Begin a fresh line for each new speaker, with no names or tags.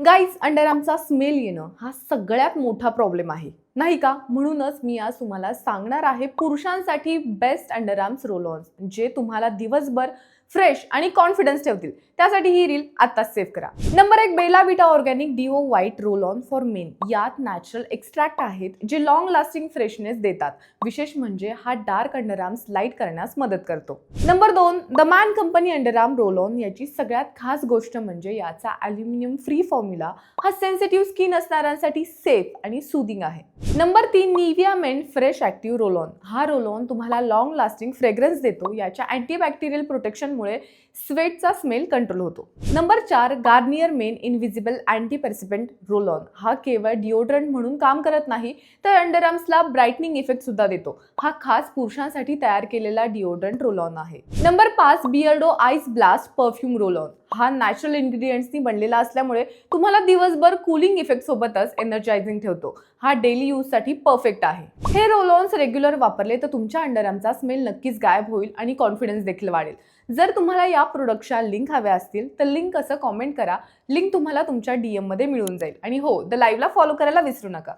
Guys, अंडरआर्मचा smell येणं हा सगळ्यात मोठा प्रॉब्लेम आहे, नाही का? म्हणूनच मी आज तुम्हाला सांगणार आहे पुरुषांसाठी बेस्ट अंडरआर्म्स रोल ऑन, जे तुम्हाला दिवसभर फ्रेश आणि कॉन्फिडन्स ठेवतील. त्यासाठी ही रील आत्ताच सेव्ह करा. Number 1, Bella Vita organic deo white roll on for men. यात नॅचरल एक्स्ट्रॅक्ट आहेत जे लॉंग लास्टिंग फ्रेशनेस देतात. विशेष म्हणजे हा डार्क अंडरआर्म्स लाईट करण्यास मदत करतो. Number 2, The Man Company underarm roll on. याची सगळ्यात खास गोष्ट म्हणजे याचा ॲल्युमिनियम फ्री फॉर्म्युला हा सेन्सिटिव्ह स्किन असणाऱ्यांसाठी सेफ आणि सूदिंग आहे. Number 3, Nivea men fresh active roll on. हा रोल ऑन तुम्हाला लॉंग लास्टिंग फ्रेग्रन्स देतो. याच्या अँटीबॅक्टेरियल प्रोटेक्शनमुळे स्वेटचा स्मेल कंट्रोल होतो. Number 4, Garnier men invisible antiperspirant roll on. हा केवळ डिओड्रंट म्हणून काम करत नाही, तर अंडरआर्म्सला ब्राईटनिंग इफेक्ट सुद्धा देतो. हा खास पुरुषांसाठी तयार केलेला डिओड्रंट रोल ऑन आहे. Number 5, Beardo ice blast perfume role on. हा नॅचरल इन्ग्रेडियंट्सनी बनलेला असल्यामुळे तुम्हाला दिवसभर कूलिंग इफेक्ट सोबतच एनर्जायझिंग ठेवतो. हा डेली यूजसाठी परफेक्ट आहे. हे रोल ऑन्स रेग्युलर वापरले तर तुमच्या अंडरआर्मचा स्मेल नक्कीच गायब होईल आणि कॉन्फिडन्स देखील वाढेल. जर तुम्हाला या प्रोडक्टच्या लिंक हव्या असतील तर लिंक असं कॉमेंट करा. लिंक तुम्हाला तुमच्या DM मध्ये मिळून जाईल. आणि हो, द लाईव्हला फॉलो करायला विसरू नका.